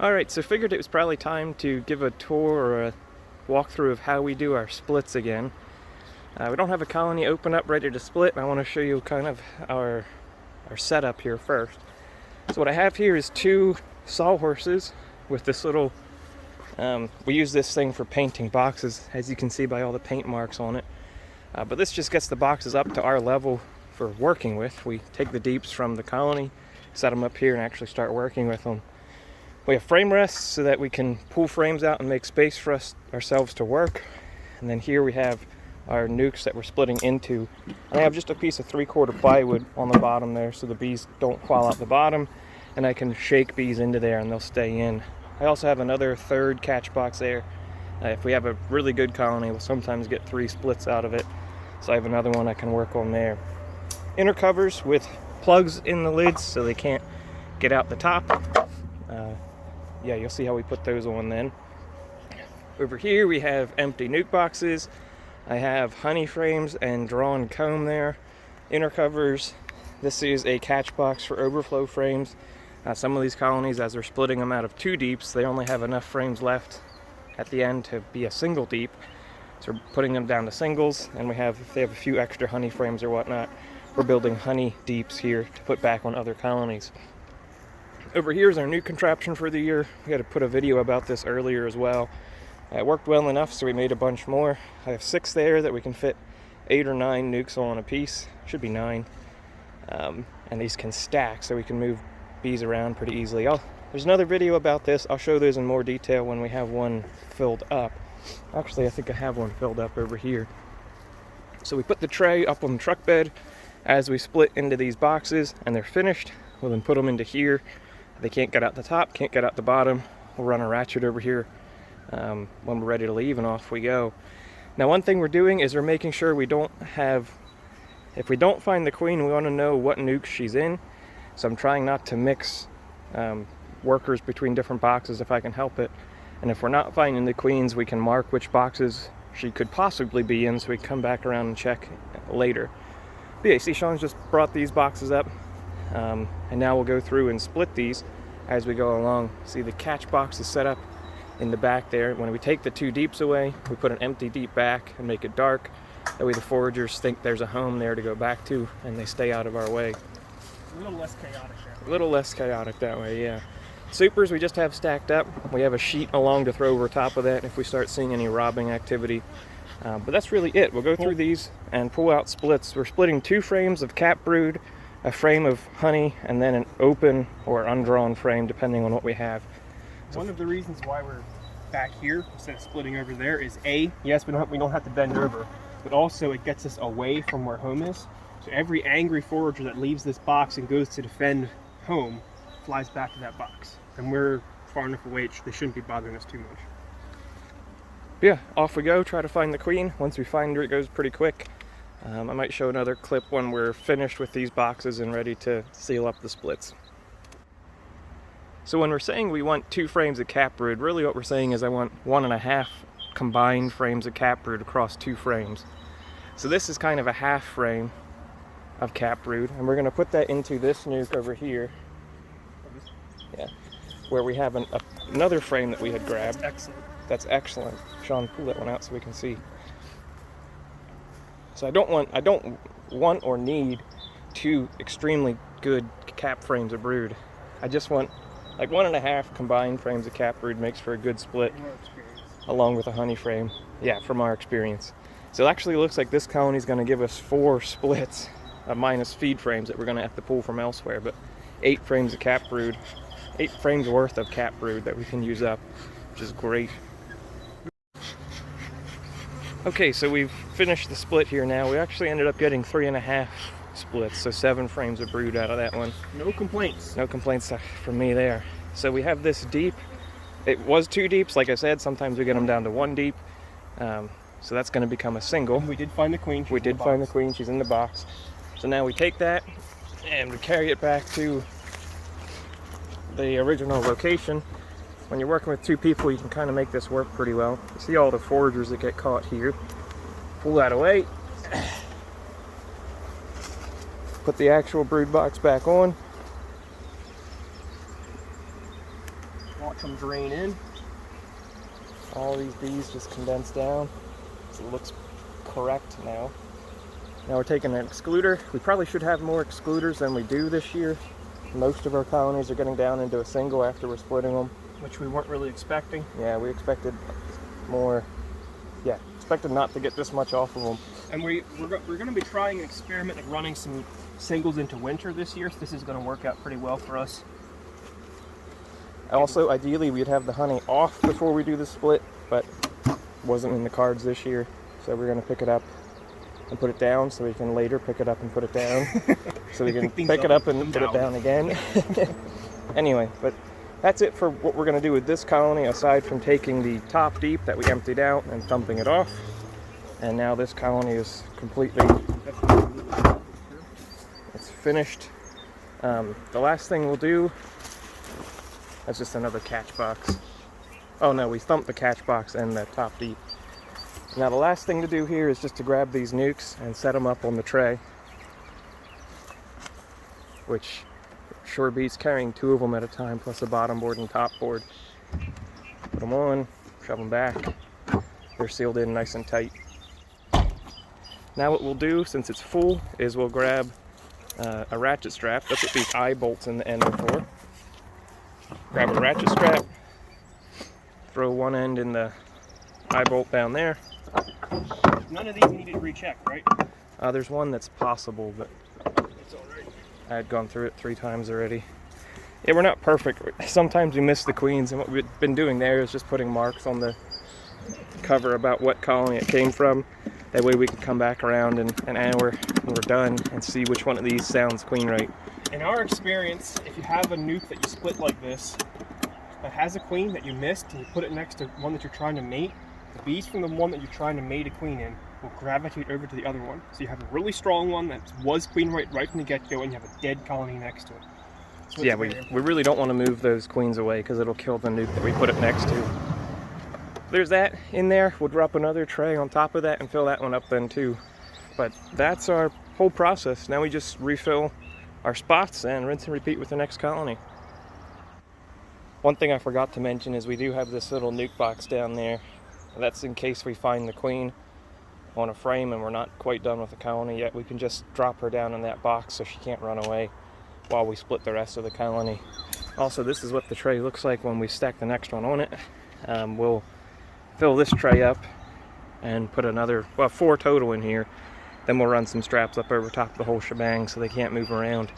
Alright, so figured it was probably time to give a tour or a walkthrough of how we do our splits again. We don't have a colony open up ready to split. I want to show you kind of our setup here first. So what I have here is two sawhorses with this little, we use this thing for painting boxes, as you can see by all the paint marks on it. But this just gets the boxes up to our level for working with. We take the deeps from the colony, set them up here, and actually start working with them. We have frame rests so that we can pull frames out and make space for ourselves to work. And then here we have our nucs that we're splitting into. And I have just a piece of 3/4 plywood on the bottom there so the bees don't fall out the bottom, and I can shake bees into there and they'll stay in. I also have another third catch box there. If we have a really good colony, we'll sometimes get 3 splits out of it. So I have another one I can work on there. Inner covers with plugs in the lids so they can't get out the top. Yeah, you'll see how we put those on then. Over here we have empty nuc boxes. I have honey frames and drawn comb there. Inner covers. This is a catch box for overflow frames. Some of these colonies, as they're splitting them out of 2 deeps, they only have enough frames left at the end to be a single deep. So we're putting them down to singles, and if they have a few extra honey frames or whatnot, we're building honey deeps here to put back on other colonies. Over here is our new contraption for the year. We had to put a video about this earlier as well. It worked well enough, so we made a bunch more. I have 6 there that we can fit 8 or 9 nucs on a piece. Should be 9. And these can stack, so we can move bees around pretty easily. There's another video about this. I'll show those in more detail when we have one filled up. Actually, I think I have one filled up over here. So we put the tray up on the truck bed as we split into these boxes, and they're finished. We'll then put them into here. They can't get out the top, can't get out the bottom. We'll run a ratchet over here when we're ready to leave, and off we go. Now, one thing we're doing is we're making sure we don't have, if we don't find the queen, we want to know what nuc she's in. So I'm trying not to mix workers between different boxes if I can help it. And if we're not finding the queens, we can mark which boxes she could possibly be in so we can come back around and check later. But yeah, see, Sean's just brought these boxes up. And now we'll go through and split these as we go along. See, the catch box is set up in the back there. When we take the 2 deeps away, we put an empty deep back and make it dark. That way the foragers think there's a home there to go back to, and they stay out of our way. A little less chaotic that way. A little less chaotic that way, yeah. Supers we just have stacked up. We have a sheet along to throw over top of that if we start seeing any robbing activity. But that's really it. We'll go through these and pull out splits. We're splitting 2 frames of cap brood, a frame of honey, and then an open or undrawn frame depending on what we have. So one of the reasons why we're back here instead of splitting over there is yes, we don't have to bend over, but also it gets us away from where home is. So every angry forager that leaves this box and goes to defend home flies back to that box, and we're far enough away they shouldn't be bothering us too much. Yeah, off we go, try to find the queen. Once we find her, it goes pretty quick. I might show another clip when we're finished with these boxes and ready to seal up the splits. So when we're saying we want 2 frames of cap brood, really what we're saying is I want 1.5 combined frames of cap brood across 2 frames. So this is kind of a half frame of cap brood, and we're going to put that into this nuc over here. Yeah, where we have another frame that we had grabbed. That's excellent. That's excellent. Sean, pull that one out so we can see. So I don't want or need 2 extremely good cap frames of brood. I just want like 1.5 combined frames of cap brood makes for a good split, along with a honey frame. Yeah, from our experience. So it actually looks like this colony is going to give us 4 splits, minus feed frames that we're going to have to pull from elsewhere, but 8 frames of cap brood, 8 frames worth of cap brood that we can use up, which is great. Okay, so we've finished the split here now. We actually ended up getting 3.5 splits, so 7 frames of brood out of that one. No complaints. No complaints from me there. So we have this deep. It was 2 deeps, like I said. Sometimes we get them down to 1 deep. So that's going to become a single. We did find the queen. We did find the queen. She's in the box. So now we take that and we carry it back to the original location. When you're working with 2 people, you can kind of make this work pretty well. You see all the foragers that get caught here. Pull that away. Put the actual brood box back on. Watch them drain in. All these bees just condense down. So it looks correct now. Now we're taking an excluder. We probably should have more excluders than we do this year. Most of our colonies are getting down into a single after we're splitting them. Which we weren't really expecting. Yeah, we expected more. Yeah, expected not to get this much off of them. And we're going to be trying an experiment of running some singles into winter this year. So this is going to work out pretty well for us. Also, ideally, we'd have the honey off before we do the split, but wasn't in the cards this year. So we're going to pick it up and put it down so we can later pick it up and put it down. So we can pick it up and put it down again. Anyway, but that's it for what we're going to do with this colony, aside from taking the top deep that we emptied out and dumping it off. And now this colony is completely, it's finished. The last thing we'll do, that's just another catch box. Oh no, we thumped the catch box and the top deep. Now the last thing to do here is just to grab these nucs and set them up on the tray, which sure beats carrying 2 of them at a time, plus a bottom board and top board. Put them on, shove them back. They're sealed in nice and tight. Now what we'll do, since it's full, is we'll grab a ratchet strap. That's what these eye bolts in the end are for. Grab a ratchet strap, throw one end in the eye bolt down there. None of these needed rechecked, right? There's one that's possible, but It's all right. I had gone through it 3 times already. Yeah, we're not perfect. Sometimes we miss the queens, and what we've been doing there is just putting marks on the cover about what colony it came from. That way we can come back around in an hour when we're done and see which one of these sounds queen right. In our experience, if you have a nuke that you split like this, that has a queen that you missed, and you put it next to one that you're trying to mate, the bees from the one that you're trying to mate a queen in will gravitate over to the other one. So you have a really strong one that was queen right from the get-go, and you have a dead colony next to it. So Yeah, we really don't want to move those queens away because it'll kill the nuke that we put it next to. There's that in there. We'll drop another tray on top of that and fill that one up then too. But that's our whole process. Now we just refill our spots and rinse and repeat with the next colony. One thing I forgot to mention is we do have this little nuke box down there. That's in case we find the queen on a frame and we're not quite done with the colony yet. We can just drop her down in that box so she can't run away while we split the rest of the colony. Also, this is what the tray looks like when we stack the next one on it. We'll fill this tray up and put another, well, 4 total in here. Then we'll run some straps up over top of the whole shebang so they can't move around.